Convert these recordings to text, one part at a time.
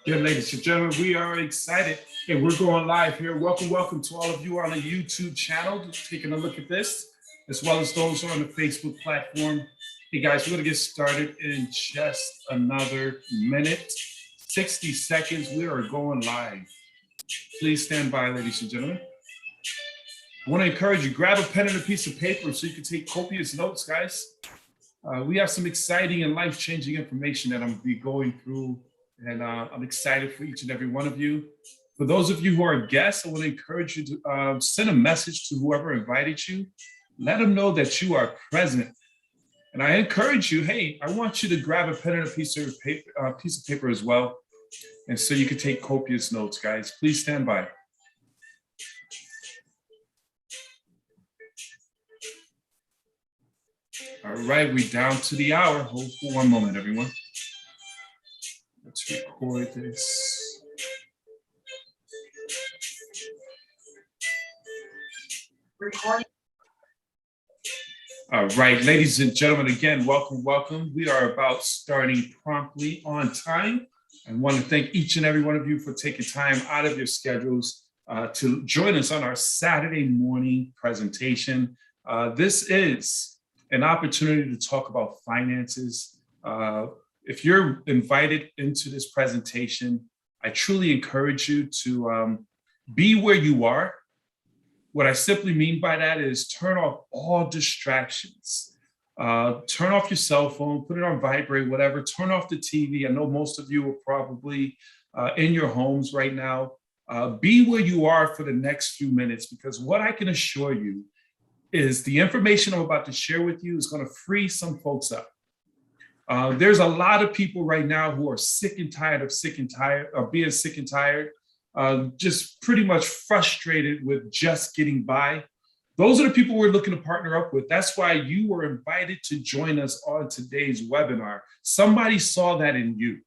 Yeah, ladies and gentlemen, we are excited and we're going live here. Welcome to all of you on the YouTube channel, taking a look at this, as well as those on the Facebook platform. Hey guys, we're gonna get started in just another minute, 60 seconds. We are going live. Please stand by, ladies and gentlemen. I want to encourage you, grab a pen and a piece of paper so you can take copious notes, guys. We have some exciting and life-changing information that I'm gonna be going through, and I'm excited for each and every one of you. For those of you who are guests, I want to encourage you to send a message to whoever invited you. Let them know that you are present. And I encourage you, hey, I want you to grab a pen and a piece of paper as well, and so you can take copious notes, guys. Please stand by. All right, we're down to the hour. Hold for one moment, everyone. Let's record this. Recording. All right, ladies and gentlemen, again, welcome. We are about starting promptly on time. I want to thank each and every one of you for taking time out of your schedules to join us on our Saturday morning presentation. This is an opportunity to talk about finances. If you're invited into this presentation, I truly encourage you to be where you are. What I simply mean by that is turn off all distractions. Turn off your cell phone, put it on vibrate, whatever, turn off the TV. I know most of you are probably in your homes right now. Be where you are for the next few minutes, because what I can assure you is the information I'm about to share with you is going to free some folks up. There's a lot of people right now who are sick and tired of being sick and tired, just pretty much frustrated with just getting by. Those are the people we're looking to partner up with. That's why you were invited to join us on today's webinar. Somebody saw that in you.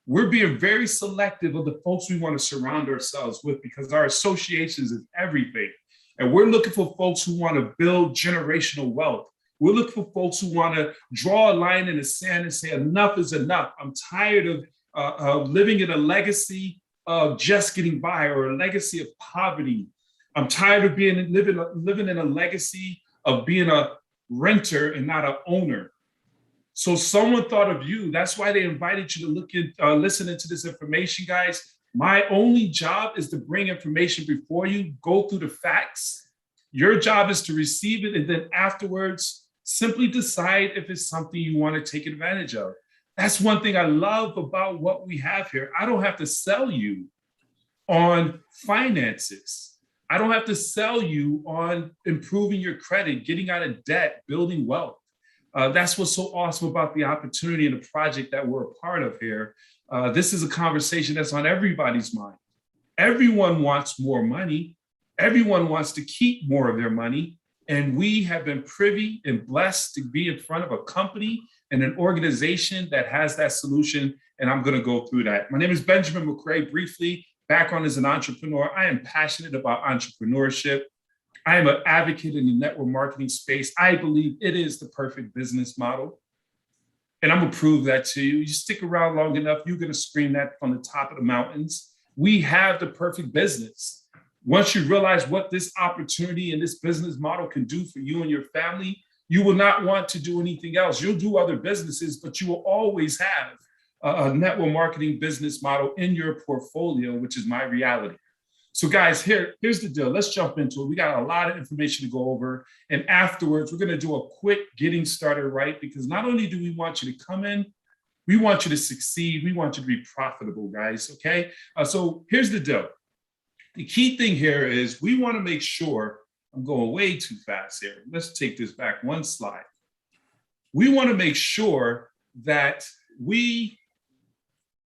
We're being very selective of the folks we want to surround ourselves with, because our associations is everything. And we're looking for folks who want to build generational wealth. We're looking for folks who want to draw a line in the sand and say, enough is enough. I'm tired of living in a legacy of just getting by, or a legacy of poverty. I'm tired of living in a legacy of being a renter and not an owner. So someone thought of you. That's why they invited you to listen into this information, guys. My only job is to bring information before you, go through the facts. Your job is to receive it, and then afterwards, simply decide if it's something you want to take advantage of. That's one thing I love about what we have here. I don't have to sell you on finances. I don't have to sell you on improving your credit, getting out of debt, building wealth. That's what's so awesome about the opportunity and the project that we're a part of here. This is a conversation that's on everybody's mind. Everyone wants more money. Everyone wants to keep more of their money. And we have been privy and blessed to be in front of a company and an organization that has that solution. And I'm going to go through that. My name is Benjamin McCrae. Briefly, background as an entrepreneur. I am passionate about entrepreneurship. I am an advocate in the network marketing space. I believe it is the perfect business model. And I'm going to prove that to you. You stick around long enough, you're going to scream that from the top of the mountains. We have the perfect business. Once you realize what this opportunity and this business model can do for you and your family, you will not want to do anything else. You'll do other businesses, but you will always have a network marketing business model in your portfolio, which is my reality. So guys, here's the deal. Let's jump into it. We got a lot of information to go over. And afterwards, we're going to do a quick getting started right, because not only do we want you to come in, we want you to succeed. We want you to be profitable, guys, okay? So here's the deal. The key thing here is we want to make sure, I'm going way too fast here. Let's take this back one slide. We want to make sure that we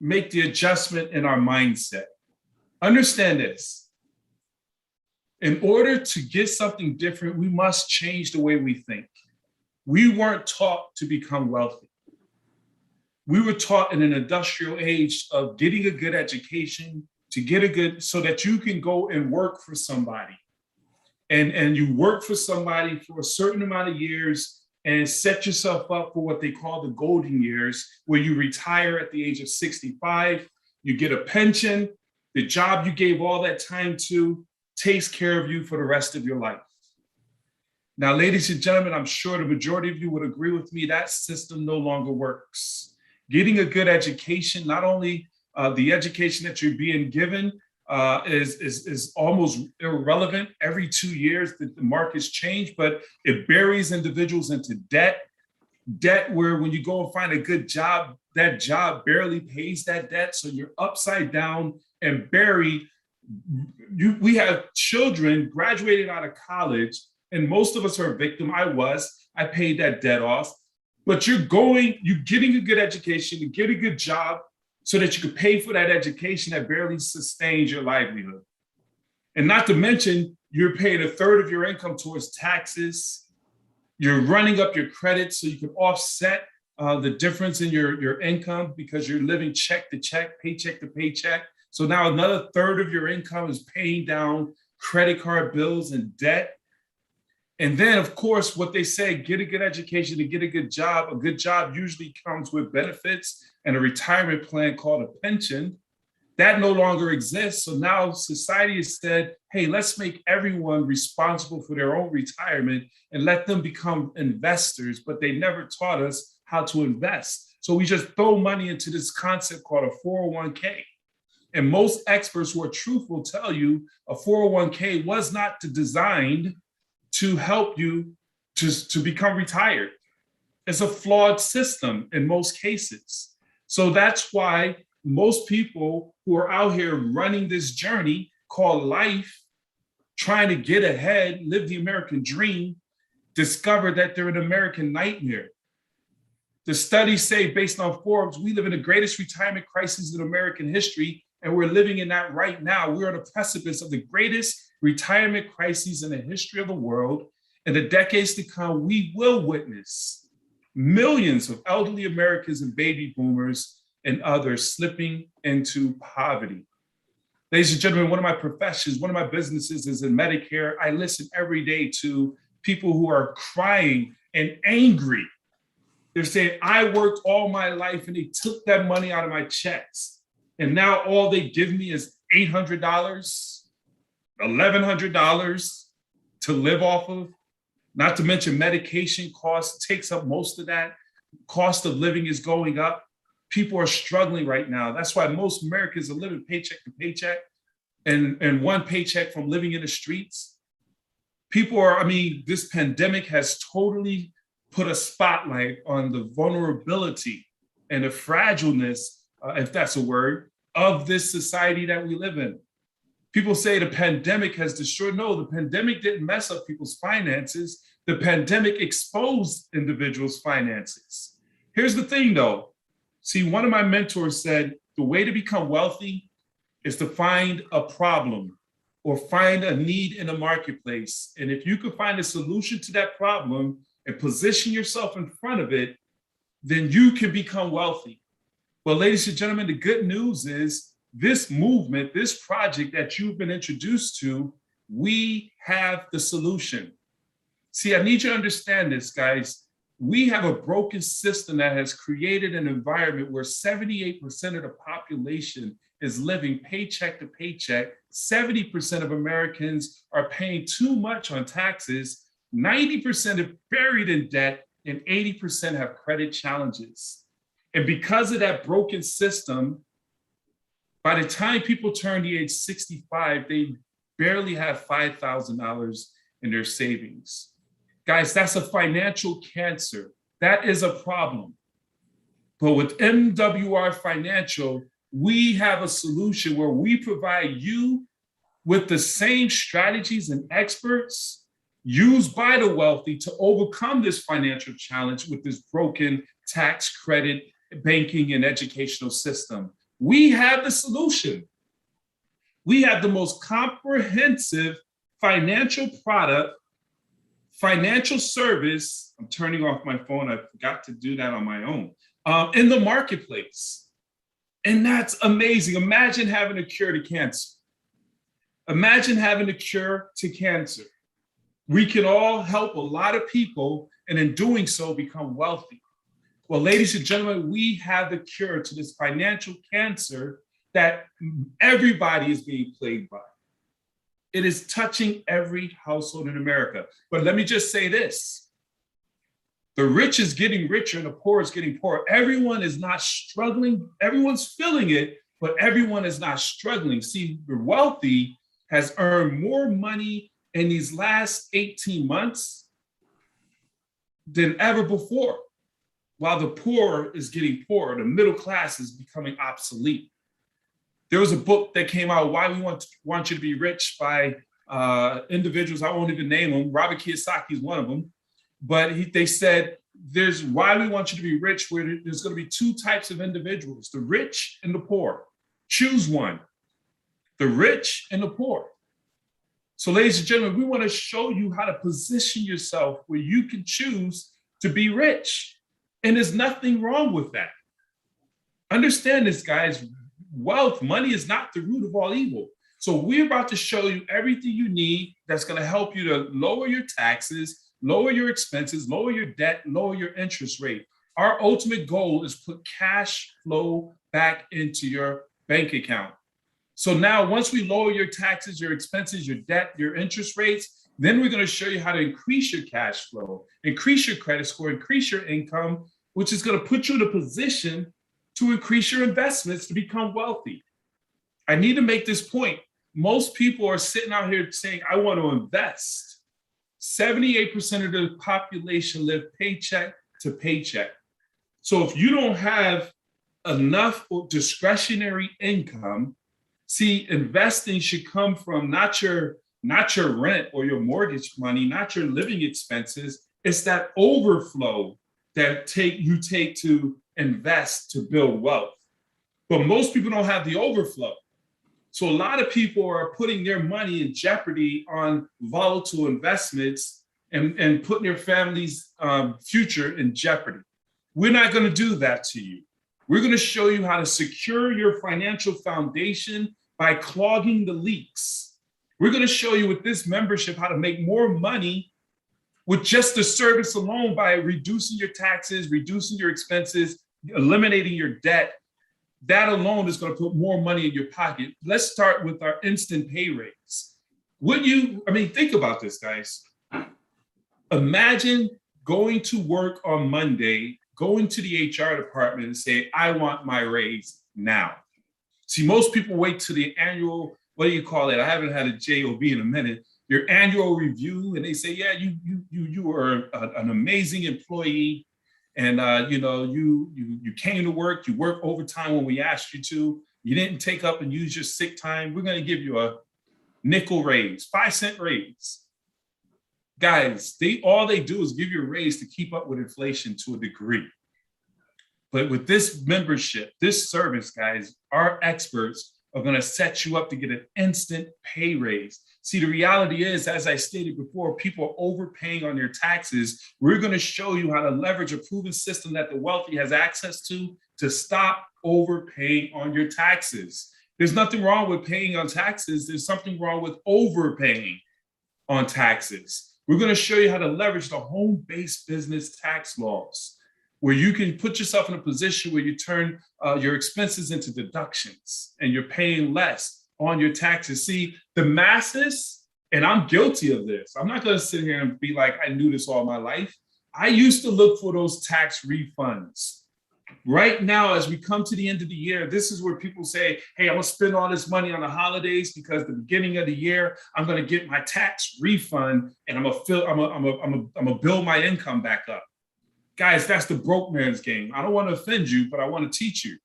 make the adjustment in our mindset. Understand this. In order to get something different, we must change the way we think. We weren't taught to become wealthy. We were taught in an industrial age of getting a good education, so that you can go and work for somebody. And you work for somebody for a certain amount of years and set yourself up for what they call the golden years, where you retire at the age of 65. you get a pension, the job you gave all that time to takes care of you for the rest of your life. Now, ladies and gentlemen, I'm sure the majority of you would agree with me, that system no longer works. Getting a good education, not only the education that you're being given is almost irrelevant. Every 2 years, the markets change, but it buries individuals into debt where when you go and find a good job, that job barely pays that debt. So you're upside down and buried. We have children graduating out of college, and most of us are a victim. I paid that debt off, but you're getting a good education, you get a good job so that you could pay for that education that barely sustains your livelihood. And not to mention, you're paying a third of your income towards taxes. You're running up your credit so you can offset the difference in your income because you're living check to check, paycheck to paycheck. So now another third of your income is paying down credit card bills and debt. And then, of course, what they say, get a good education to get a good job. A good job usually comes with benefits and a retirement plan called a pension. That no longer exists. So now society has said, hey, let's make everyone responsible for their own retirement and let them become investors, but they never taught us how to invest. So we just throw money into this concept called a 401k. And most experts who are truthful tell you a 401k was not designed to help you to become retired. It's a flawed system in most cases. So that's why most people who are out here running this journey called life, trying to get ahead, live the American dream, discover that they're an American nightmare. The studies say, based on Forbes, we live in the greatest retirement crisis in American history, and we're living in that right now. We're on the precipice of the greatest retirement crises in the history of the world. In the decades to come, we will witness millions of elderly Americans and baby boomers and others slipping into poverty. Ladies and gentlemen, one of my professions, one of my businesses is in Medicare. I listen every day to people who are crying and angry. They're saying, I worked all my life and they took that money out of my checks. And now all they give me is $800, $1,100 to live off of. Not to mention medication costs takes up most of that. Cost of living is going up. People are struggling right now. That's why most Americans are living paycheck to paycheck and one paycheck from living in the streets. This pandemic has totally put a spotlight on the vulnerability and the fragileness, if that's a word, of this society that we live in. People say the pandemic has destroyed. No, the pandemic didn't mess up people's finances. The pandemic exposed individuals' finances. Here's the thing though. See, one of my mentors said, the way to become wealthy is to find a problem or find a need in the marketplace. And if you can find a solution to that problem and position yourself in front of it, then you can become wealthy. Well, ladies and gentlemen, the good news is this movement, this project that you've been introduced to, we have the solution. See, I need you to understand this, guys. We have a broken system that has created an environment where 78% of the population is living paycheck to paycheck. 70% of Americans are paying too much on taxes. 90% are buried in debt, and 80% have credit challenges. And because of that broken system, by the time people turn the age 65, they barely have $5,000 in their savings. Guys, that's a financial cancer. That is a problem. But with MWR Financial, we have a solution where we provide you with the same strategies and experts used by the wealthy to overcome this financial challenge with this broken tax credit, banking, and educational system. We have the solution. We have the most comprehensive financial product, financial service. I'm turning off my phone. I forgot to do that on my own. In the marketplace. And that's amazing. Imagine having a cure to cancer. Imagine having a cure to cancer. We can all help a lot of people, and in doing so, become wealthy. Well, ladies and gentlemen, we have the cure to this financial cancer that everybody is being plagued by. It is touching every household in America. But let me just say this. The rich is getting richer and the poor is getting poorer. Everyone is not struggling. Everyone's feeling it, but everyone is not struggling. See, the wealthy has earned more money in these last 18 months than ever before, while the poor is getting poorer. The middle class is becoming obsolete. There was a book that came out, Why We Want You to Be Rich, by individuals, I won't even name them. Robert Kiyosaki is one of them. But they said, there's Why We Want You to Be Rich, where there's going to be two types of individuals, the rich and the poor. Choose one, the rich and the poor. So ladies and gentlemen, we want to show you how to position yourself where you can choose to be rich. And there's nothing wrong with that. Understand this, guys. Wealth, money is not the root of all evil. So we're about to show you everything you need that's going to help you to lower your taxes, lower your expenses, lower your debt, lower your interest rate. Our ultimate goal is put cash flow back into your bank account. So now once we lower your taxes, your expenses, your debt, your interest rates, then we're going to show you how to increase your cash flow, increase your credit score, increase your income, which is going to put you in a position to increase your investments to become wealthy. I need to make this point. Most people are sitting out here saying, I want to invest. 78% of the population live paycheck to paycheck. So if you don't have enough discretionary income, see, investing should come from not your rent or your mortgage money, not your living expenses. It's that overflow that you take to invest to build wealth. But most people don't have the overflow. So a lot of people are putting their money in jeopardy on volatile investments and putting their family's future in jeopardy. We're not going to do that to you. We're going to show you how to secure your financial foundation by clogging the leaks. We're going to show you with this membership how to make more money with just the service alone by reducing your taxes, reducing your expenses, eliminating your debt. That alone is going to put more money in your pocket. Let's start with our instant pay raise. Think about this, guys. Imagine going to work on Monday, going to the HR department and say, I want my raise now. See, most people wait to the annual, what do you call it? I haven't had a JOB in a minute. Your annual review, and they say, yeah, you are an amazing employee. And you came to work, you worked overtime when we asked you to, you didn't take up and use your sick time. We're going to give you a nickel raise, 5-cent raise. Guys, all they do is give you a raise to keep up with inflation to a degree. But with this membership, this service, guys, our experts are going to set you up to get an instant pay raise. See, the reality is, as I stated before, people are overpaying on their taxes. We're going to show you how to leverage a proven system that the wealthy has access to stop overpaying on your taxes. There's nothing wrong with paying on taxes. There's something wrong with overpaying on taxes. We're going to show you how to leverage the home-based business tax laws, where you can put yourself in a position where you turn your expenses into deductions and you're paying less on your taxes. See, the masses, and I'm guilty of this. I'm not going to sit here and be like, I knew this all my life. I used to look for those tax refunds. Right now, as we come to the end of the year, this is where people say, hey, I'm going to spend all this money on the holidays because the beginning of the year, I'm going to get my tax refund and I'm going to build my income back up. Guys, that's the broke man's game. I don't want to offend you, but I want to teach you.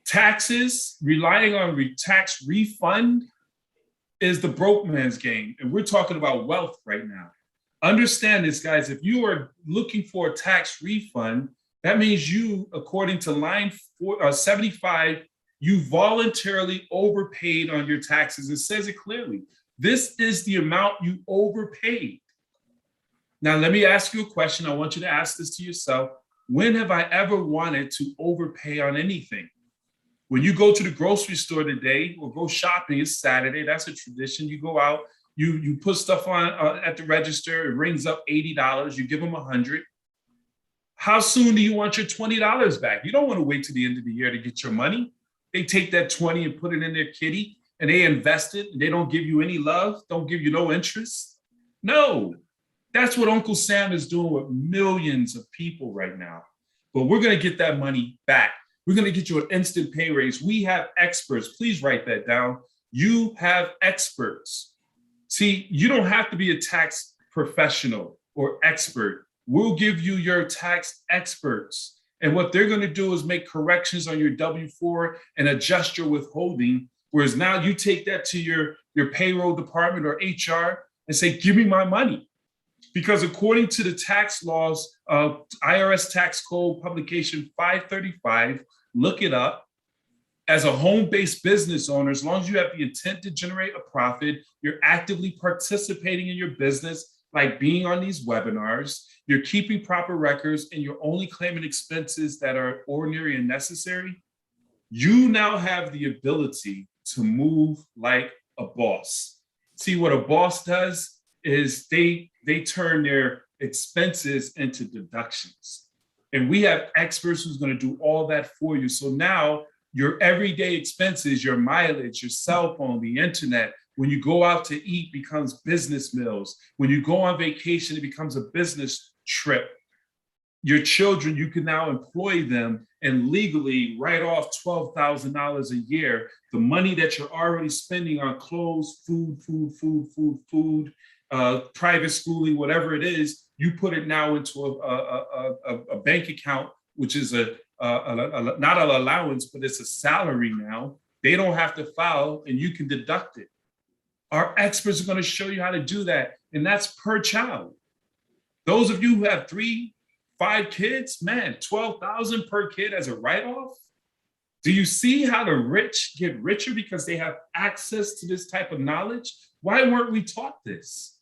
Taxes, relying on tax refund is the broke man's game. And we're talking about wealth right now. Understand this, guys. If you are looking for a tax refund, that means you, according to line 75, you voluntarily overpaid on your taxes. It says it clearly. This is the amount you overpaid. Now, let me ask you a question. I want you to ask this to yourself. When have I ever wanted to overpay on anything? When you go to the grocery store today or go shopping, it's Saturday, that's a tradition. You go out, you put stuff on at the register, it rings up $80, you give them $100. How soon do you want your $20 back? You don't want to wait till the end of the year to get your money. They take that 20 and put it in their kitty and they invest it and they don't give you any love, don't give you no interest. No, that's what Uncle Sam is doing with millions of people right now. But we're going to get that money back. We're going to get you an instant pay raise. We have experts. Please write that down. You have experts. See, you don't have to be a tax professional or expert. We'll give you your tax experts. And what they're going to do is make corrections on your W-4 and adjust your withholding. Whereas now you take that to your payroll department or HR and say, give me my money. Because according to the tax laws, IRS Tax Code Publication 535, look it up. As a home-based business owner, as long as you have the intent to generate a profit, you're actively participating in your business, like being on these webinars, you're keeping proper records, and you're only claiming expenses that are ordinary and necessary, you now have the ability to move like a boss. See, what a boss does is they turn their expenses into deductions. And we have experts who's going to do all that for you. So now your everyday expenses, your mileage, your cell phone, the internet, when you go out to eat becomes business meals. When you go on vacation, it becomes a business trip. Your children, you can now employ them and legally write off $12,000 a year. The money that you're already spending on clothes, food, private schooling, whatever it is, you put it now into a bank account, which is not an allowance, but it's a salary now. They don't have to file and you can deduct it. Our experts are going to show you how to do that. And that's per child. Those of you who have 3, 5 kids, man, 12,000 per kid as a write-off. Do you see how the rich get richer because they have access to this type of knowledge? Why weren't we taught this?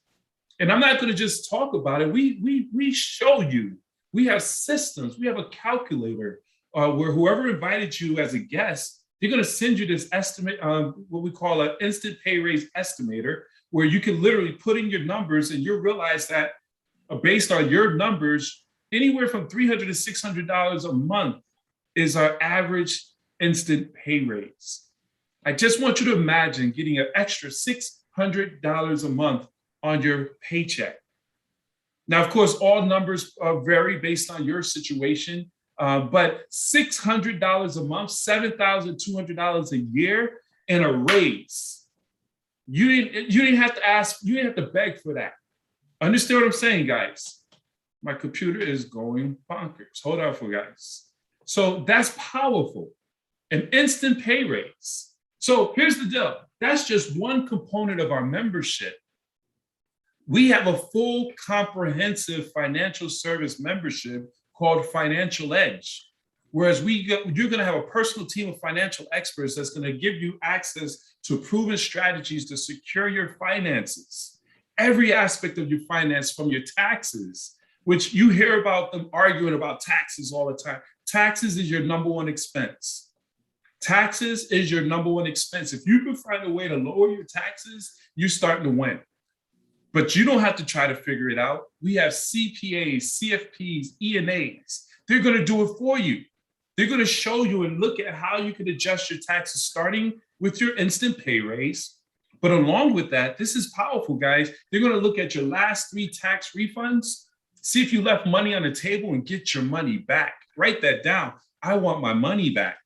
And I'm not going to just talk about it. We show you. We have systems. We have a calculator where whoever invited you as a guest, they're going to send you this estimate, what we call an instant pay raise estimator, where you can literally put in your numbers and you'll realize that based on your numbers, anywhere from $300 to $600 a month is our average instant pay raise. I just want you to imagine getting an extra $600 a month on your paycheck. Now, of course, all numbers vary based on your situation, but $600 a month, $7,200 a year, and a raise. You didn't have to ask, you didn't have to beg for that. Understand what I'm saying, guys? My computer is going bonkers. Hold on for guys. So that's powerful. An instant pay raise. So here's the deal. That's just one component of our membership. We have a full comprehensive financial service membership called Financial Edge. Whereas you're going to have a personal team of financial experts that's going to give you access to proven strategies to secure your finances. Every aspect of your finance, from your taxes, which you hear about them arguing about taxes all the time. Taxes is your number one expense. Taxes is your number one expense. If you can find a way to lower your taxes, you're starting to win. But you don't have to try to figure it out. We have CPAs, CFPs, ENAs. They're going to do it for you. They're going to show you and look at how you can adjust your taxes, starting with your instant pay raise. But along with that, this is powerful, guys. They're going to look at your last 3 tax refunds, see if you left money on the table, and get your money back. Write that down. I want my money back.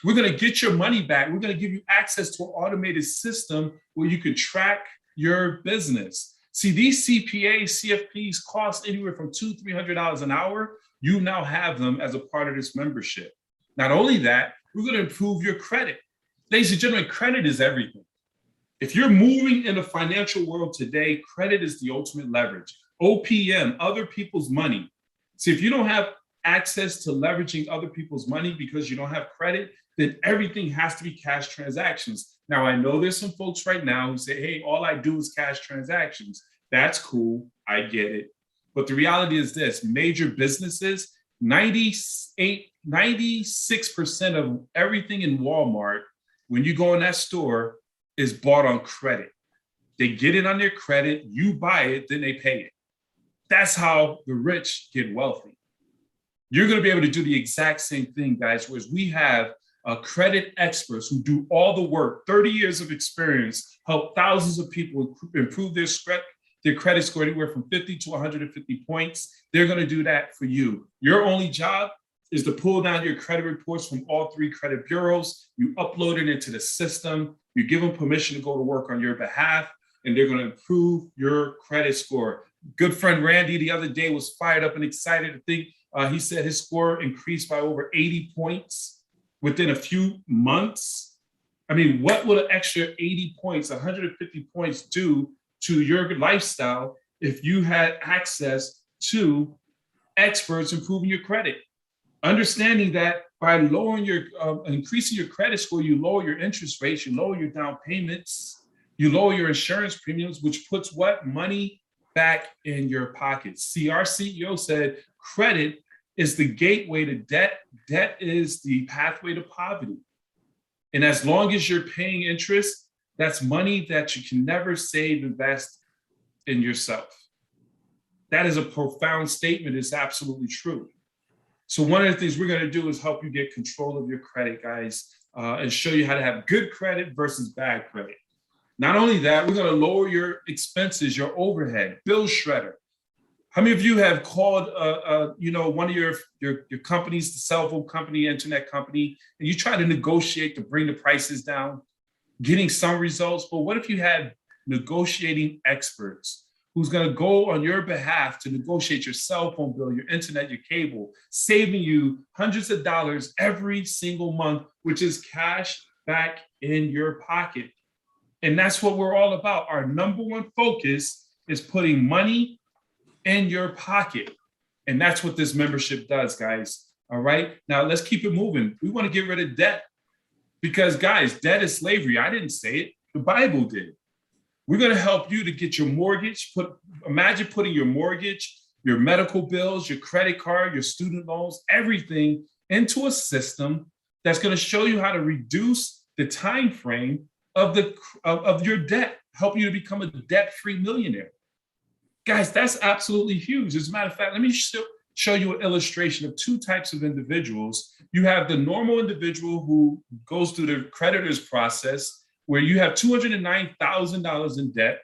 We're going to get your money back. We're going to give you access to an automated system where you can track your business. See, these CPAs, CFPs cost anywhere from $200 to $300 an hour. You now have them as a part of this membership. Not only that, we're going to improve your credit. Ladies and gentlemen, credit is everything. If you're moving in the financial world today, credit is the ultimate leverage. OPM, other people's money. See, if you don't have access to leveraging other people's money because you don't have credit, then everything has to be cash transactions. Now, I know there's some folks right now who say, hey, all I do is cash transactions. That's cool. I get it. But the reality is this: major businesses, 96% of everything in Walmart, when you go in that store, is bought on credit. They get it on their credit, you buy it, then they pay it. That's how the rich get wealthy. You're going to be able to do the exact same thing, guys, whereas we have credit experts who do all the work, 30 years of experience, help thousands of people improve their credit score anywhere from 50 to 150 points. They're going to do that for you. Your only job is to pull down your credit reports from all 3 credit bureaus. You upload it into the system. You give them permission to go to work on your behalf, and they're going to improve your credit score. Good friend Randy the other day was fired up and excited to think. He said his score increased by over 80 points within a few months. I mean, what would an extra 80 points, 150 points do to your lifestyle if you had access to experts improving your credit? Understanding that by lowering increasing your credit score, you lower your interest rates, you lower your down payments, you lower your insurance premiums, which puts what? Money back in your pockets. See, our CEO said credit is the gateway to debt. Debt is the pathway to poverty. And as long as you're paying interest, that's money that you can never save, invest in yourself. That is a profound statement. It's absolutely true. So one of the things we're going to do is help you get control of your credit, guys, and show you how to have good credit versus bad credit. Not only that, we're going to lower your expenses, your overhead, bill shredder. How many of you have called, one of your companies, the cell phone company, internet company, and you try to negotiate to bring the prices down, getting some results? But what if you had negotiating experts who's going to go on your behalf to negotiate your cell phone bill, your internet, your cable, saving you hundreds of dollars every single month, which is cash back in your pocket? And that's what we're all about. Our number one focus is putting money in your pocket. And that's what this membership does, guys. All right. Now let's keep it moving. We want to get rid of debt because, guys, debt is slavery. I didn't say it. The Bible did. We're going to help you to get your mortgage. Imagine putting your mortgage, your medical bills, your credit card, your student loans, everything into a system that's going to show you how to reduce the time frame of your debt, help you to become a debt-free millionaire. Guys, that's absolutely huge. As a matter of fact, let me show you an illustration of 2 types of individuals. You have the normal individual who goes through the creditor's process, where you have $209,000 in debt.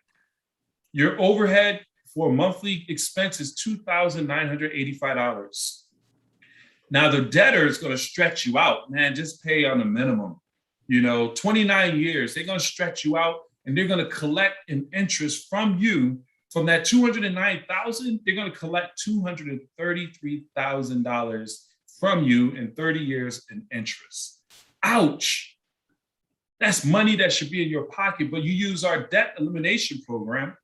Your overhead for monthly expense is $2,985. Now the debtor is going to stretch you out, man, just pay on the minimum. 29 years, they're going to stretch you out and they're going to collect an interest from you. From that $209,000, they're going to collect $233,000 from you in 30 years in interest. Ouch. That's money that should be in your pocket, but you use our debt elimination program.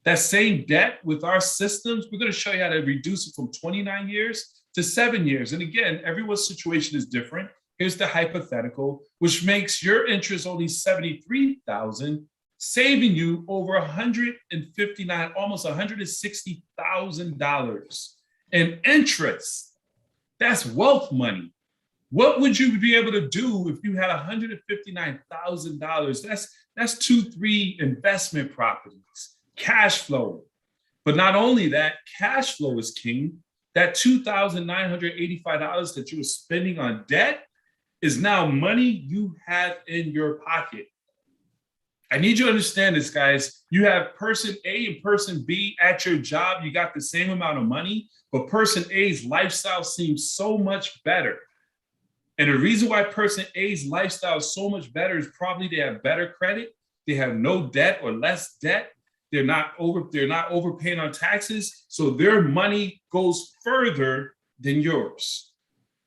That same debt with our systems, we're going to show you how to reduce it from 29 years to 7 years. And again, everyone's situation is different. Here's the hypothetical, which makes your interest only $73,000, saving you over $159, almost $160,000 in interest. That's wealth money. What would you be able to do if you had $159,000? That's 2-3 investment properties, cash flow. But not only that, cash flow is king. That $2,985 that you were spending on debt is now money you have in your pocket. I need you to understand this, guys. You have person A and person B at your job. You got the same amount of money, but person A's lifestyle seems so much better. And the reason why person A's lifestyle is so much better is probably they have better credit. They have no debt or less debt. They're not overpaying on taxes. So their money goes further than yours.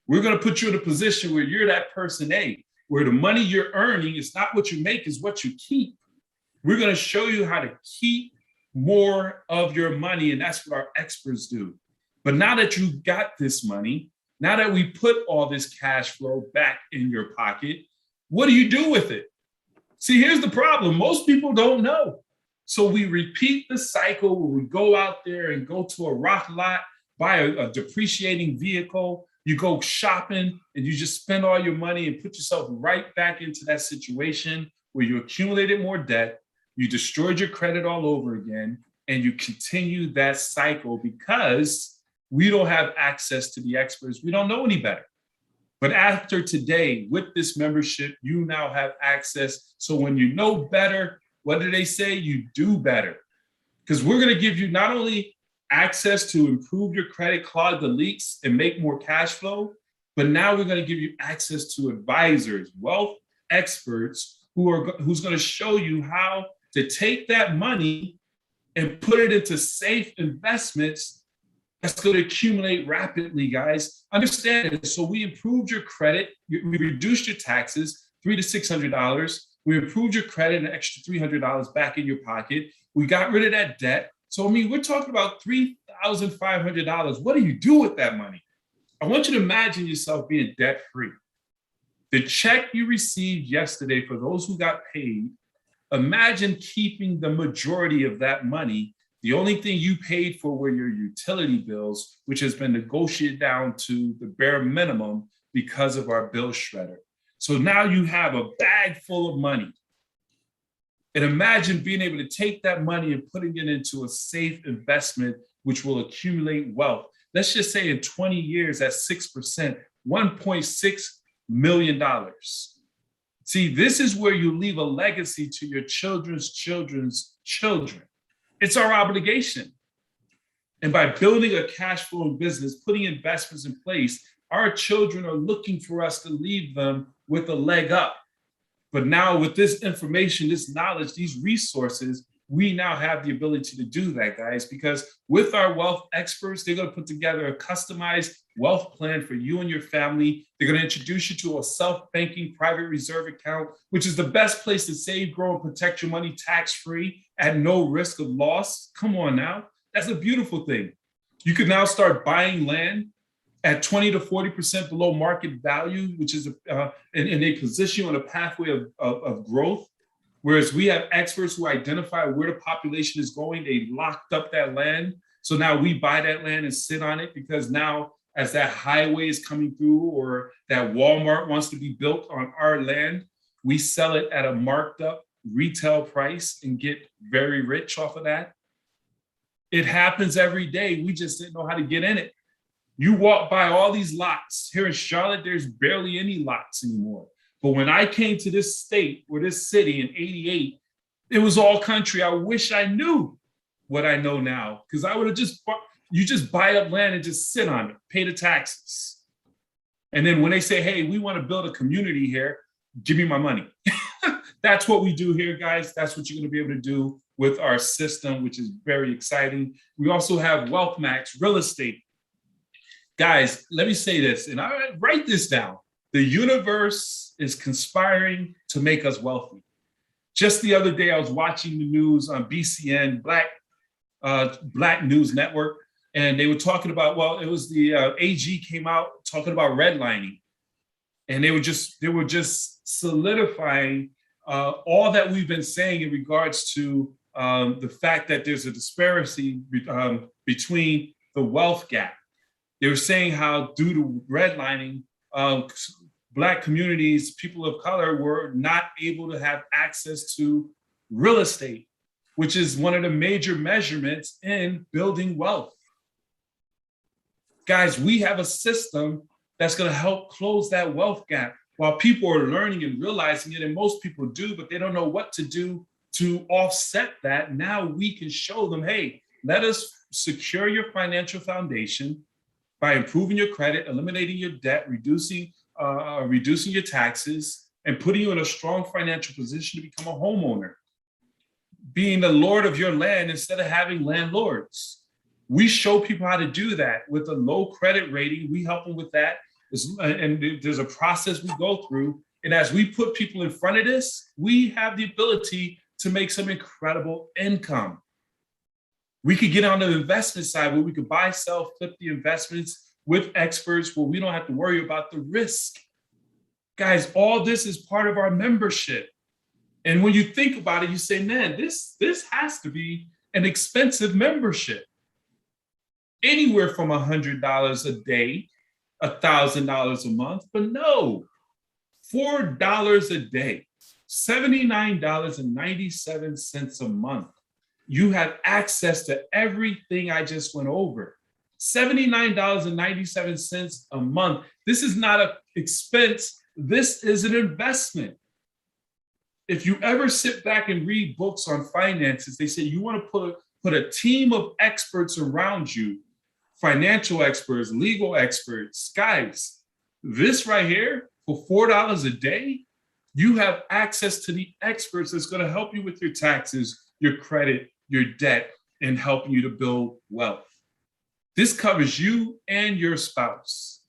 We're going to put you in a position where you're that person A, where the money you're earning is not what you make, is what you keep. We're going to show you how to keep more of your money. And that's what our experts do. But now that you got this money, now that we put all this cash flow back in your pocket, what do you do with it? See, here's the problem. Most people don't know. So we repeat the cycle where we go out there and go to a rock lot, buy a depreciating vehicle, you go shopping and you just spend all your money and put yourself right back into that situation where you accumulated more debt, you destroyed your credit all over again, and you continue that cycle because we don't have access to the experts. We don't know any better. But after today, with this membership, you now have access. So when you know better, what do they say? You do better. Because we're going to give you not only access to improve your credit, clog the leaks, and make more cash flow, but now we're going to give you access to advisors, wealth experts who's going to show you how to take that money and put it into safe investments that's going to accumulate rapidly, guys. Understand it. So we improved your credit. We reduced your taxes, $300 to $600. We improved your credit, an extra $300 back in your pocket. We got rid of that debt. So, I mean, we're talking about $3,500. What do you do with that money? I want you to imagine yourself being debt-free. The check you received yesterday, for those who got paid, imagine keeping the majority of that money. The only thing you paid for were your utility bills, which has been negotiated down to the bare minimum because of our bill shredder. So now you have a bag full of money. And imagine being able to take that money and putting it into a safe investment, which will accumulate wealth. Let's just say in 20 years at 6%, $1.6 million. See, this is where you leave a legacy to your children's children's children. It's our obligation. And by building a cash flowing business, putting investments in place, our children are looking for us to leave them with a leg up. But now with this information, this knowledge, these resources, we now have the ability to do that, guys, because with our wealth experts, they're going to put together a customized wealth plan for you and your family. They're going to introduce you to a self-banking private reserve account, which is the best place to save, grow, and protect your money tax-free at no risk of loss. Come on now. That's a beautiful thing. You can now start buying land at 20 to 40% below market value, which is, and they position you on a pathway of growth. Whereas we have experts who identify where the population is going. They locked up that land. So now we buy that land and sit on it, because now as that highway is coming through or that Walmart wants to be built on our land, we sell it at a marked up retail price and get very rich off of that. It happens every day. We just didn't know how to get in it. You walk by all these lots. Here in Charlotte, there's barely any lots anymore. But when I came to this state or this city in '88, it was all country. I wish I knew what I know now, because I would have you just buy up land and just sit on it, pay the taxes. And then when they say, hey, we want to build a community here, give me my money. That's what we do here, guys. That's what you're going to be able to do with our system, which is very exciting. We also have Wealth Max Real Estate. Guys, let me say this, and I write this down. The universe is conspiring to make us wealthy. Just the other day, I was watching the news on BCN, Black News Network, and they were talking about, well, it was the AG came out talking about redlining, and they were just solidifying all that we've been saying in regards to the fact that there's a disparity between the wealth gap. They were saying how due to redlining, Black communities, people of color, were not able to have access to real estate, which is one of the major measurements in building wealth. Guys, we have a system that's going to help close that wealth gap. While people are learning and realizing it, and most people do, but they don't know what to do to offset that. Now we can show them, hey, let us secure your financial foundation by improving your credit, eliminating your debt, reducing your taxes, and putting you in a strong financial position to become a homeowner, being the lord of your land instead of having landlords. We show people how to do that with a low credit rating. We help them with that. And there's a process we go through. And as we put people in front of this, we have the ability to make some incredible income. We could get on the investment side where we could buy, sell, flip the investments with experts where we don't have to worry about the risk. Guys, all this is part of our membership. And when you think about it, you say, man, this has to be an expensive membership. Anywhere from $100 a day, $1,000 a month, but no, $4 a day, $79.97 a month. You have access to everything I just went over. $79.97 a month. This is not an expense. This is an investment. If you ever sit back and read books on finances, they say you want to put a team of experts around you, financial experts, legal experts. Guys, this right here for $4 a day, you have access to the experts that's going to help you with your taxes, your credit, your debt, and helping you to build wealth. This covers you and your spouse.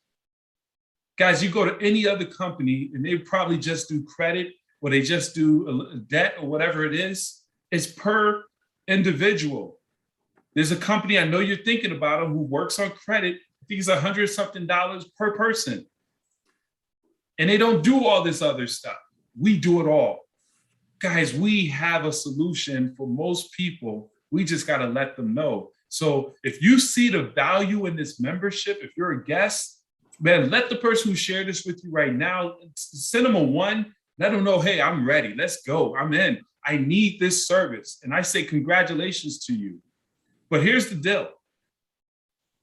Guys, you go to any other company and they probably just do credit or they just do debt or whatever it is. It's per individual. There's a company I know you're thinking about who works on credit. I think it's $100-something per person. And they don't do all this other stuff. We do it all. Guys, we have a solution for most people. We just got to let them know. So if you see the value in this membership, if you're a guest, man, let the person who shared this with you right now, send them a 1, let them know, hey, I'm ready. Let's go. I'm in. I need this service. And I say congratulations to you. But here's the deal.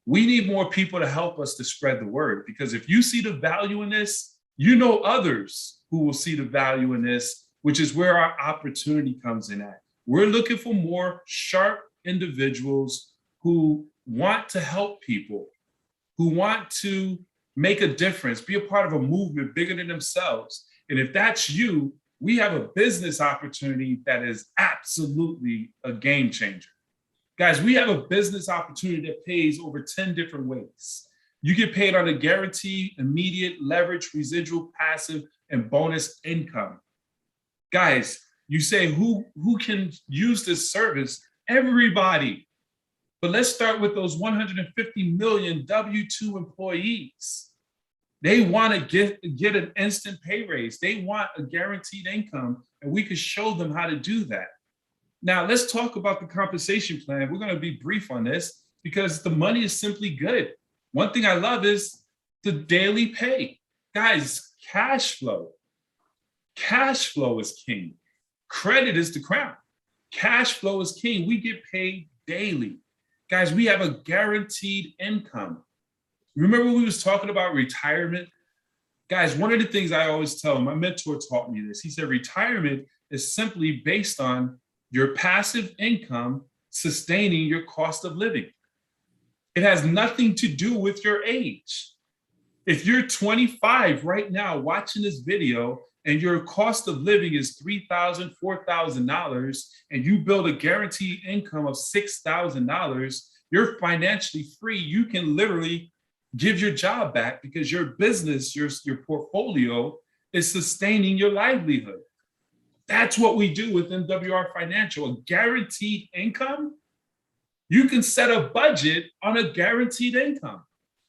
We need more people to help us to spread the word, because if you see the value in this, you know others who will see the value in this, which is where our opportunity comes in at. We're looking for more sharp individuals who want to help people, who want to make a difference, be a part of a movement bigger than themselves. And if that's you, we have a business opportunity that is absolutely a game changer. Guys, we have a business opportunity that pays over 10 different ways. You get paid on a guaranteed, immediate, leverage, residual, passive, and bonus income. Guys, you say who can use this service? Everybody. But let's start with those 150 million W-2 employees. They want to get an instant pay raise. They want a guaranteed income, and we could show them how to do that. Now, let's talk about the compensation plan. We're going to be brief on this because the money is simply good. One thing I love is the daily pay. Guys, cash flow. Cash flow is king. Credit is the crown. Cash flow is king. We get paid daily. Guys, we have a guaranteed income. Remember we was talking about retirement? Guys, one of the things I always tell them, my mentor taught me this. He said retirement is simply based on your passive income sustaining your cost of living. It has nothing to do with your age. If you're 25 right now watching this video and your cost of living is $3,000, $4,000, and you build a guaranteed income of $6,000, you're financially free. You can literally give your job back because your business, your portfolio is sustaining your livelihood. That's what we do with MWR Financial, a guaranteed income. You can set a budget on a guaranteed income.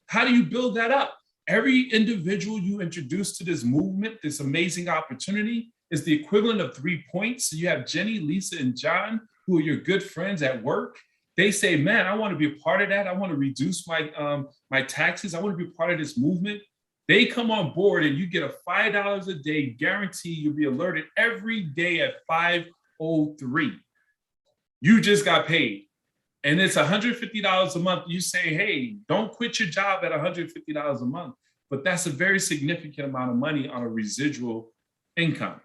How do you build that up? Every individual you introduce to this movement, this amazing opportunity, is the equivalent of 3 points. So you have Jenny, Lisa, and John, who are your good friends at work. They say, man, I want to be a part of that. I want to reduce my taxes. I want to be a part of this movement. They come on board and you get a $5 a day guarantee. You'll be alerted every day at 5:03. You just got paid. And it's $150 a month. You say, hey, don't quit your job at $150 a month. But that's a very significant amount of money on a residual income.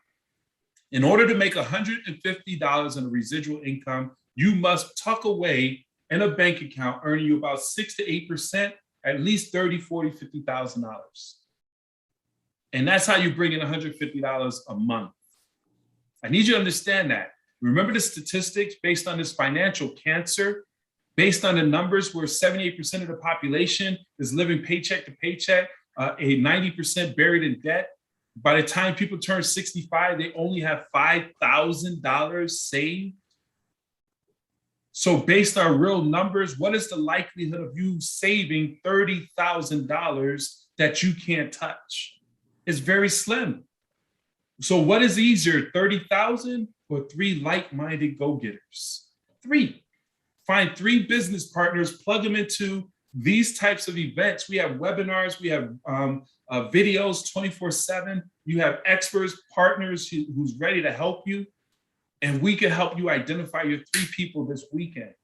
In order to make $150 in a residual income, you must tuck away in a bank account earning you about 6 to 8%, at least $30,000, $40,000, $50,000. And that's how you bring in $150 a month. I need you to understand that. Remember the statistics based on this financial cancer, based on the numbers where 78% of the population is living paycheck to paycheck, a 90% buried in debt. By the time people turn 65, they only have $5,000 saved. So based on real numbers, what is the likelihood of you saving $30,000 that you can't touch? It's very slim. So what is easier, 30,000 or 3 like-minded go-getters? 3. Find 3 business partners, plug them into these types of events. We have webinars, we have videos 24/7. You have experts, partners who's ready to help you. And we can help you identify your 3 people this weekend.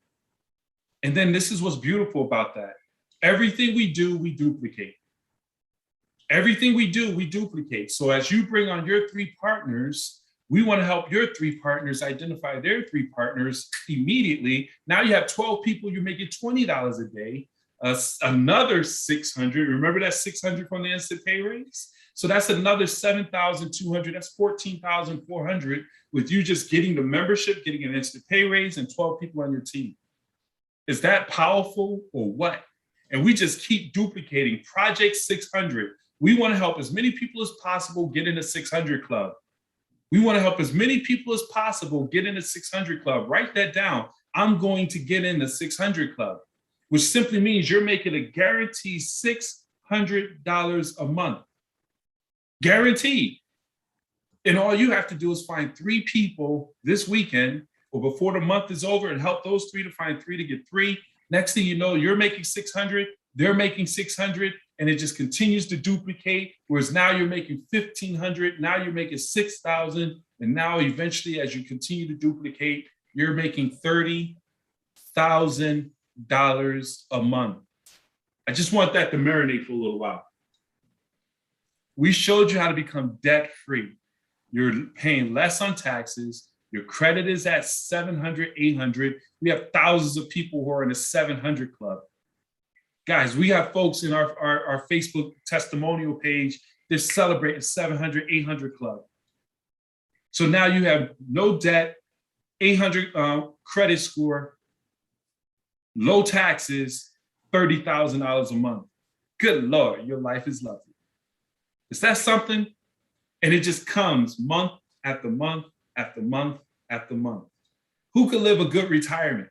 And then this is what's beautiful about that. Everything we do, we duplicate. Everything we do, we duplicate. So as you bring on your 3 partners, we want to help your 3 partners identify their 3 partners immediately. Now you have 12 people, you're making $20 a day, another 600. Remember that 600 from the instant pay raise? So that's another 7,200. That's 14,400 with you just getting the membership, getting an instant pay raise, and 12 people on your team. Is that powerful or what? And we just keep duplicating. Project 600. We want to help as many people as possible get in the 600 club. We want to help as many people as possible get in the 600 club. Write that down. I'm going to get in the 600 club, which simply means you're making a guaranteed $600 a month. Guaranteed. And all you have to do is find 3 people this weekend or before the month is over and help those 3 to find 3 to get 3. Next thing you know, you're making 600, they're making 600, and it just continues to duplicate. Whereas now you're making 1,500, now you're making 6,000, and now eventually, as you continue to duplicate, you're making $30,000 a month. I just want that to marinate for a little while. We showed you how to become debt-free. You're paying less on taxes. Your credit is at 700, 800. We have thousands of people who are in the 700 club. Guys, we have folks in our Facebook testimonial page, they're celebrating 700, 800 club. So now you have no debt, 800 credit score, low taxes, $30,000 a month. Good Lord, your life is lovely. Is that something? And it just comes month after month after month after month. Who could live a good retirement?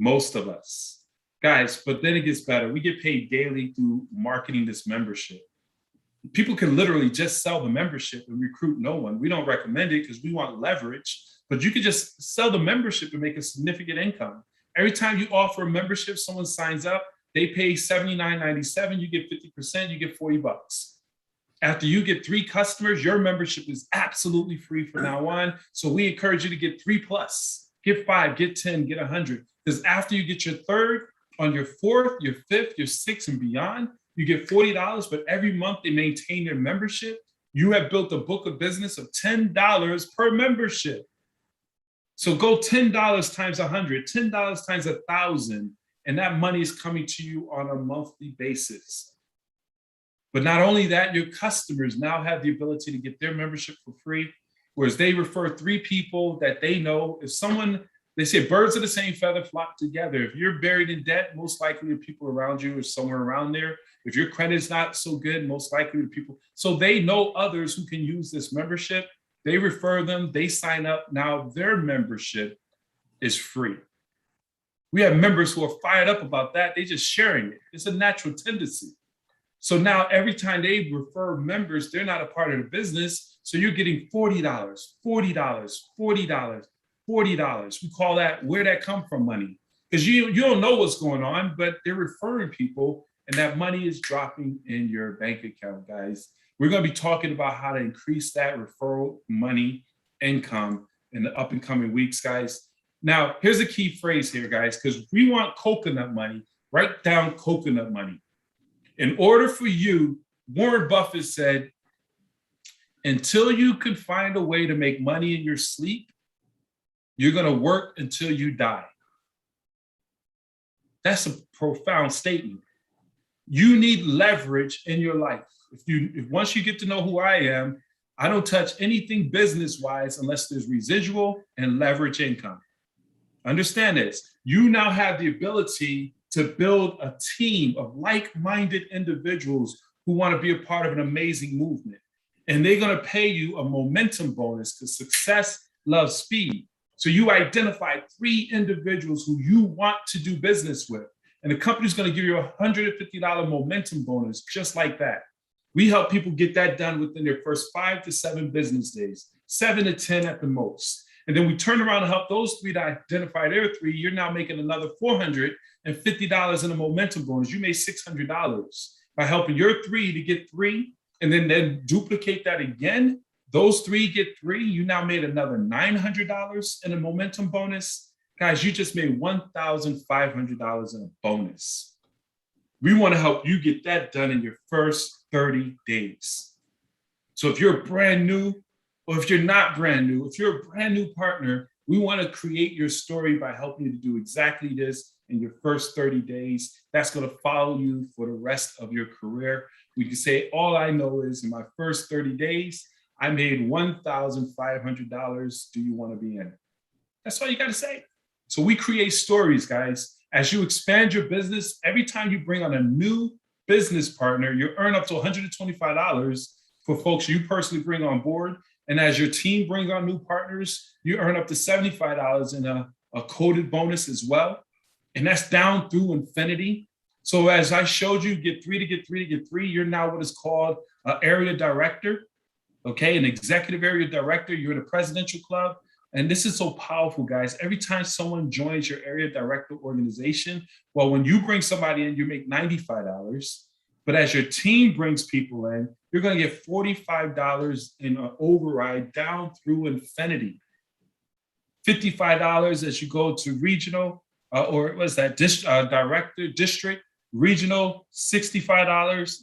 Most of us. Guys, but then it gets better. We get paid daily through marketing this membership. People can literally just sell the membership and recruit no one. We don't recommend it because we want leverage, but you could just sell the membership and make a significant income. Every time you offer a membership, someone signs up, they pay $79.97, you get 50%, you get $40. After you get 3 customers, your membership is absolutely free from now on. So we encourage you to get 3+, get 5, get 10, get 100. Because after you get your 3rd, on your 4th, your 5th, your 6th, and beyond, you get $40, but every month they maintain their membership. You have built a book of business of $10 per membership. So go $10 times 100, $10 times 1,000, and that money is coming to you on a monthly basis. But not only that, your customers now have the ability to get their membership for free, whereas they refer 3 people that they know. If someone, they say birds of the same feather flock together. If you're buried in debt, most likely the people around you are somewhere around there. If your credit's not so good, most likely the people. So they know others who can use this membership. They refer them, they sign up. Now their membership is free. We have members who are fired up about that. They're just sharing it. It's a natural tendency. So now every time they refer members, they're not a part of the business. So you're getting $40, $40, $40, $40. We call that where that come from money. Because you don't know what's going on, but they're referring people and that money is dropping in your bank account, guys. We're going to be talking about how to increase that referral money income in the up and coming weeks, guys. Now, here's a key phrase here, guys, because we want coconut money. Write down coconut money. In order for you, Warren Buffett said, until you can find a way to make money in your sleep, you're going to work until you die. That's a profound statement. You need leverage in your life. If once you get to know who I am, I don't touch anything business-wise unless there's residual and leverage income. Understand this. You now have the ability to build a team of like-minded individuals who want to be a part of an amazing movement. And they're going to pay you a momentum bonus because success loves speed. So you identify 3 individuals who you want to do business with. And the company's going to give you a $150 momentum bonus just like that. We help people get that done within their first 5 to 7 business days, 7 to 10 at the most. And then we turn around and help those 3 to identify their 3. You're now making another $450 in a momentum bonus. You made $600 by helping your 3 to get 3 and then duplicate that again. Those 3 get 3. You now made another $900 in a momentum bonus. Guys, you just made $1,500 in a bonus. We want to help you get that done in your first 30 days. So if you're brand new, or if you're not brand new, if you're a brand new partner, we want to create your story by helping you to do exactly this in your first 30 days. That's going to follow you for the rest of your career. We can say, all I know is in my first 30 days, I made $1,500. Do you want to be in? That's all you got to say. So we create stories, guys. As you expand your business, every time you bring on a new business partner, you earn up to $125 for folks you personally bring on board. And as your team brings on new partners, you earn up to $75 in a coded bonus as well. And that's down through infinity. So as I showed you, get three to get three to get three, you're now what is called an area director, okay? An executive area director, you're in a presidential club. And this is so powerful, guys. Every time someone joins your area director organization, well, when you bring somebody in, you make $95. But as your team brings people in, you're going to get $45 in an override down through infinity. $55 as you go to regional, or what's that, director, district, regional, $65,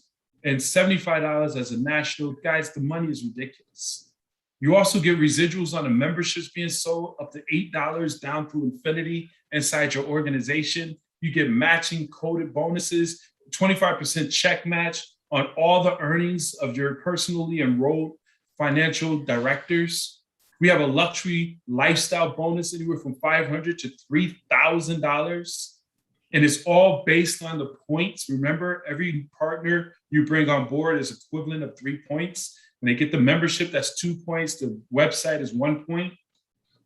and $75 as a national. Guys, the money is ridiculous. You also get residuals on the memberships being sold up to $8 down through infinity inside your organization. You get matching coded bonuses, 25% check match on all the earnings of your personally enrolled financial directors. We have a luxury lifestyle bonus anywhere from $500 to $3,000. And it's all based on the points. Remember, every partner you bring on board is equivalent of 3 points. And they get the membership, that's 2 points. The website is 1 point.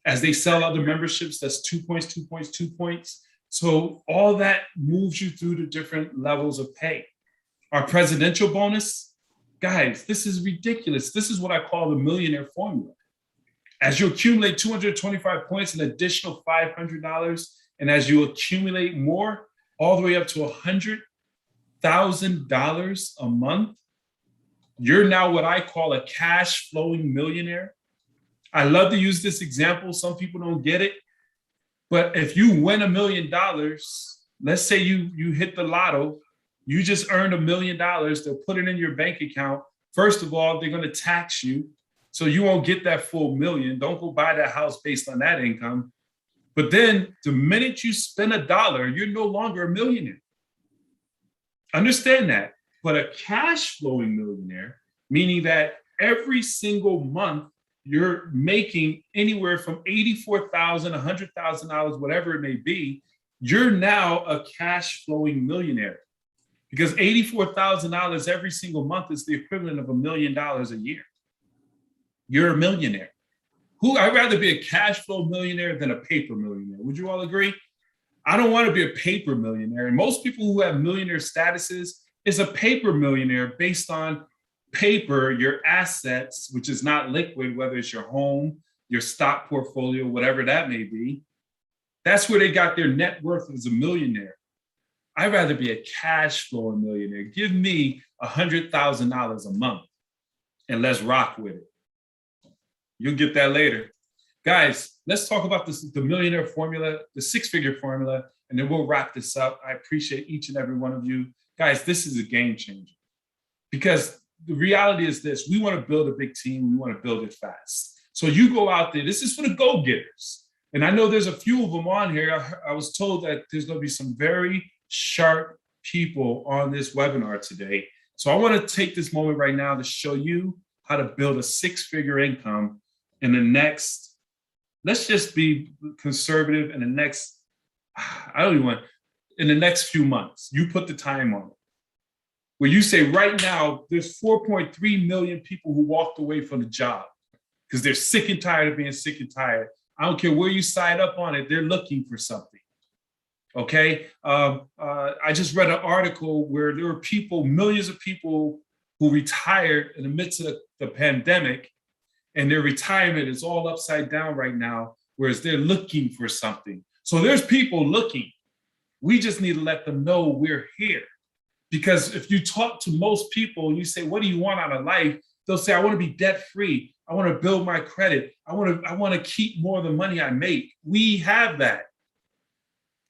As they sell other memberships, that's 2 points, 2 points, 2 points. So all that moves you through the different levels of pay. Our presidential bonus, guys, this is ridiculous. This is what I call the millionaire formula. As you accumulate 225 points, an additional $500, and as you accumulate more, all the way up to $100,000 a month, you're now what I call a cash flowing millionaire. I love to use this example. Some people don't get it. But if you win $1 million, let's say you hit the lotto, you just earned $1 million, they'll put it in your bank account. First of all, they're going to tax you. So you won't get that full million. Don't go buy that house based on that income. But then the minute you spend $1, you're no longer a millionaire. Understand that. But a cash flowing millionaire, meaning that every single month you're making anywhere from $84,000, $100,000, whatever it may be, you're now a cash flowing millionaire. Because $84,000 every single month is the equivalent of $1 million a year. You're a millionaire. I'd rather be a cash flow millionaire than a paper millionaire. Would you all agree? I don't want to be a paper millionaire. And most people who have millionaire statuses is a paper millionaire based on paper, your assets, which is not liquid, whether it's your home, your stock portfolio, whatever that may be. That's where they got their net worth as a millionaire. I'd rather be a cash flowing millionaire. Give me $100,000 a month and let's rock with it. You'll get that later. Guys, let's talk about the millionaire formula, the six-figure formula, and then we'll wrap this up. I appreciate each and every one of you. Guys, this is a game changer because the reality is this: we want to build a big team. We want to build it fast. So you go out there. This is for the go-getters. And I know there's a few of them on here. I was told that there's going to be some very sharp people on this webinar today. So I want to take this moment right now to show you how to build a six-figure income in the next, let's just be conservative, in the next, in the next few months. You put the time on it. Where you say right now, there's 4.3 million people who walked away from the job because they're sick and tired of being sick and tired. I don't care where you sign up on it, they're looking for something. Okay. I just read an article where there were people, millions of people who retired in the midst of the pandemic, and their retirement is all upside down right now, whereas they're looking for something. So there's people looking. We just need to let them know we're here. Because if you talk to most people and you say, what do you want out of life? They'll say, I want to be debt free. I want to build my credit. I want to keep more of the money I make. We have that.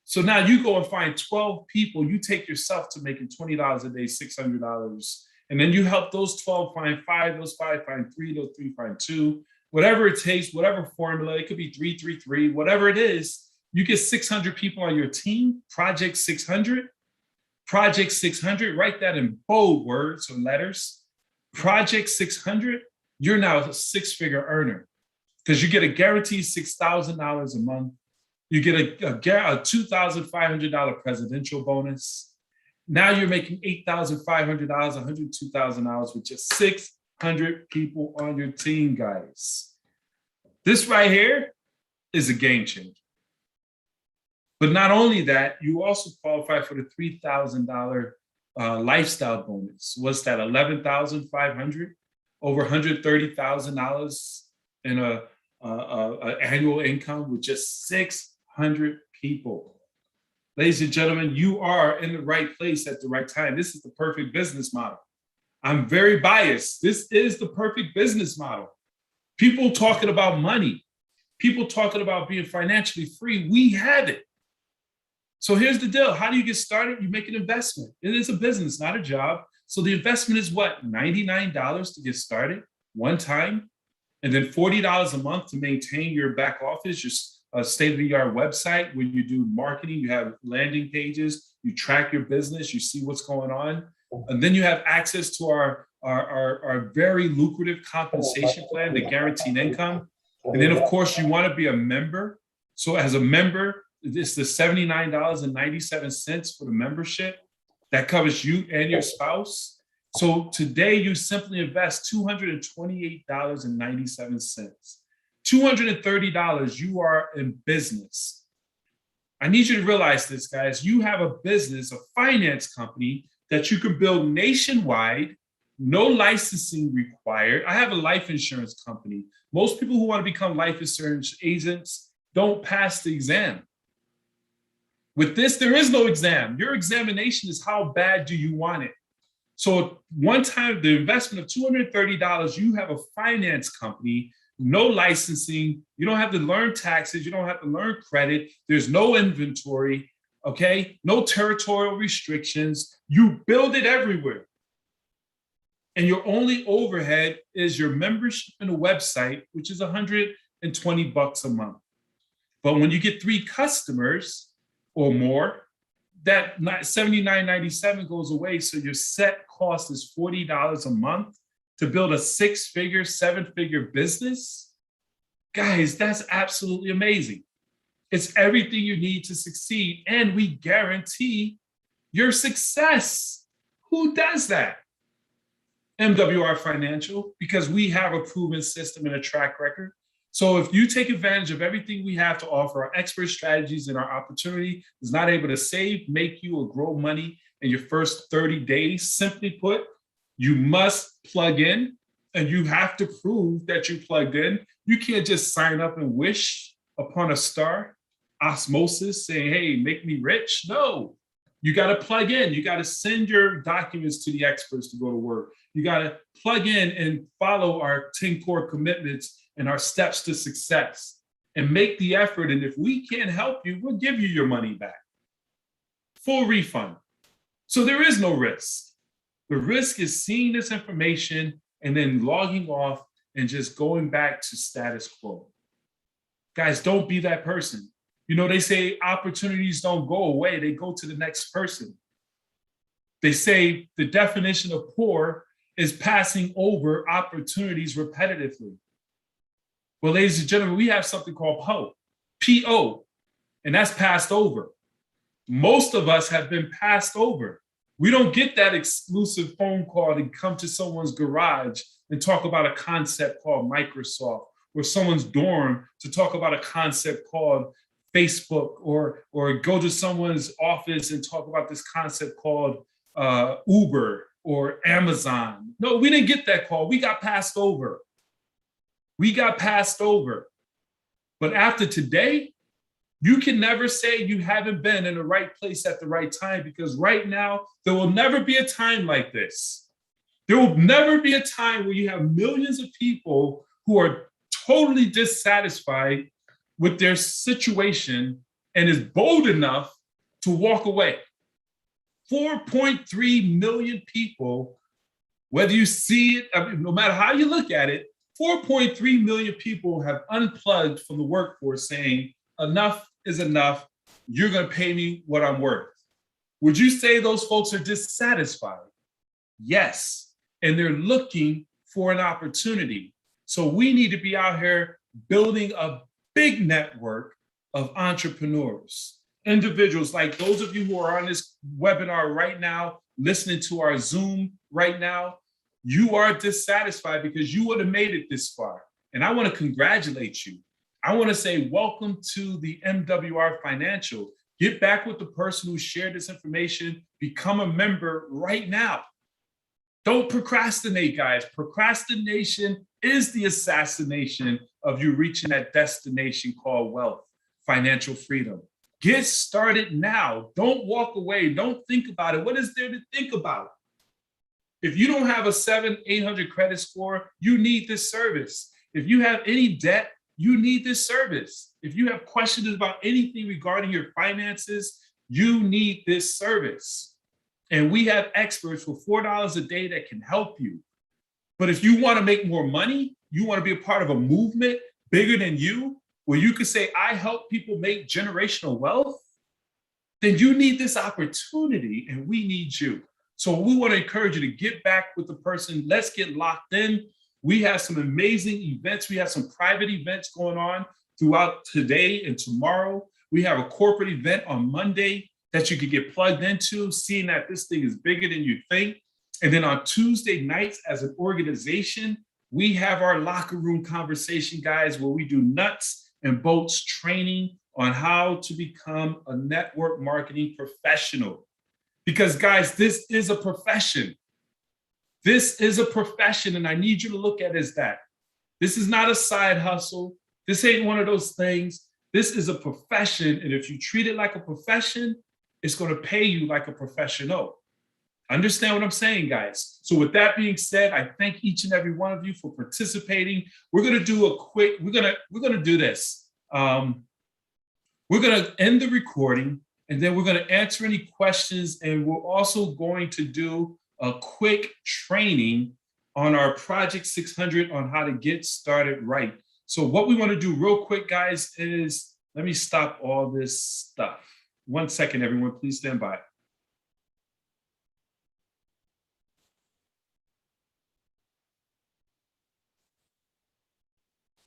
So now you go and find 12 people, you take yourself to making $20 a day, $600. And then you help those 12 find five, those five find three, those three find two, whatever it takes, whatever formula, it could be 333, whatever it is, you get 600 people on your team, Project 600. Project 600, write that in bold words or letters. Project 600, you're now a six-figure earner because you get a guaranteed $6,000 a month. You get a $2,500 presidential bonus. Now you're making $8,500, $102,000 with just 600 people on your team, guys. This right here is a game changer. But not only that, you also qualify for the $3,000 lifestyle bonus. What's that? $11,500, over $130,000 in a annual income with just 600 people. Ladies and gentlemen, you are in the right place at the right time. This is the perfect business model. I'm very biased. This is the perfect business model. People talking about money, people talking about being financially free. We have it. So here's the deal. How do you get started? You make an investment. It is a business, not a job. So the investment is what? $99 to get started one time, and then $40 a month to maintain your back office, your state-of-the-art website where you do marketing, you have landing pages, you track your business, you see what's going on. And then you have access to our very lucrative compensation plan, the guaranteed income. And then, of course, you want to be a member. So as a member, it's the $79.97 for the membership. That covers you and your spouse. So today you simply invest $228.97. $230, you are in business. I need you to realize this, guys. You have a business, a finance company that you can build nationwide, no licensing required. I have a life insurance company. Most people who want to become life insurance agents don't pass the exam. With this, there is no exam. Your examination is how bad do you want it? So one time, the investment of $230, you have a finance company, no licensing. You don't have to learn taxes. You don't have to learn credit. There's no inventory, okay? No territorial restrictions. You build it everywhere. And your only overhead is your membership in a website, which is $120 a month. But when you get 3 customers, or more, that $79.97 goes away. So your set cost is $40 a month to build a 6-figure, 7-figure business. Guys, that's absolutely amazing. It's everything you need to succeed. And we guarantee your success. Who does that? MWR Financial, because we have a proven system and a track record. So if you take advantage of everything we have to offer, our expert strategies and our opportunity is not able to save, make you, or grow money in your first 30 days, simply put, you must plug in and you have to prove that you plugged in. You can't just sign up and wish upon a star, osmosis, saying, hey, make me rich. No, you got to plug in. You got to send your documents to the experts to go to work. You got to plug in and follow our 10 core commitments and our steps to success and make the effort. And if we can't help you, we'll give you your money back. Full refund. So there is no risk. The risk is seeing this information and then logging off and just going back to status quo. Guys, don't be that person. You know, they say opportunities don't go away, they go to the next person. They say the definition of poor is passing over opportunities repetitively. Well, ladies and gentlemen, we have something called PO, P-O, and that's passed over. Most of us have been passed over. We don't get that exclusive phone call to come to someone's garage and talk about a concept called Microsoft, or someone's dorm to talk about a concept called Facebook, or go to someone's office and talk about this concept called Uber or Amazon. No, we didn't get that call. We got passed over. We got passed over. But after today, you can never say you haven't been in the right place at the right time, because right now, there will never be a time like this. There will never be a time where you have millions of people who are totally dissatisfied with their situation and is bold enough to walk away. 4.3 million people, whether you see it, I mean, no matter how you look at it, 4.3 million people have unplugged from the workforce saying, enough is enough. You're going to pay me what I'm worth. Would you say those folks are dissatisfied? Yes. And they're looking for an opportunity. So we need to be out here building a big network of entrepreneurs, individuals like those of you who are on this webinar right now, listening to our Zoom right now. You are dissatisfied because you would have made it this far. And I want to congratulate you. I want to say welcome to the MWR Financial. Get back with the person who shared this information. Become a member right now. Don't procrastinate, guys. Procrastination is the assassination of you reaching that destination called wealth, financial freedom. Get started now. Don't walk away. Don't think about it. What is there to think about? If you don't have a 700-800 credit score, you need this service. If you have any debt, you need this service. If you have questions about anything regarding your finances, you need this service. And we have experts for $4 a day that can help you. But if you want to make more money, you want to be a part of a movement bigger than you, where you could say, I help people make generational wealth, then you need this opportunity and we need you. So we want to encourage you to get back with the person. Let's get locked in. We have some amazing events. We have some private events going on throughout today and tomorrow. We have a corporate event on Monday that you could get plugged into, seeing that this thing is bigger than you think. And then on Tuesday nights as an organization, we have our locker room conversation, guys, where we do nuts and bolts training on how to become a network marketing professional. Because guys, this is a profession. This is a profession, and I need you to look at it as that. This is not a side hustle. This ain't one of those things. This is a profession, and if you treat it like a profession, it's going to pay you like a professional. Understand what I'm saying, guys? So with that being said, I thank each and every one of you for participating. We're going to do a quick, we're going to do this. We're going to end the recording, and then we're going to answer any questions, and we're also going to do a quick training on our Project 600 on how to get started right. So what we want to do real quick, guys, is let me stop all this stuff. 1 second, everyone, please stand by.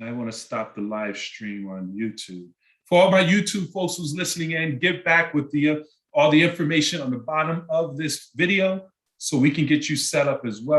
I want to stop the live stream on YouTube. For all my YouTube folks who's listening in, get back with all the information on the bottom of this video so we can get you set up as well.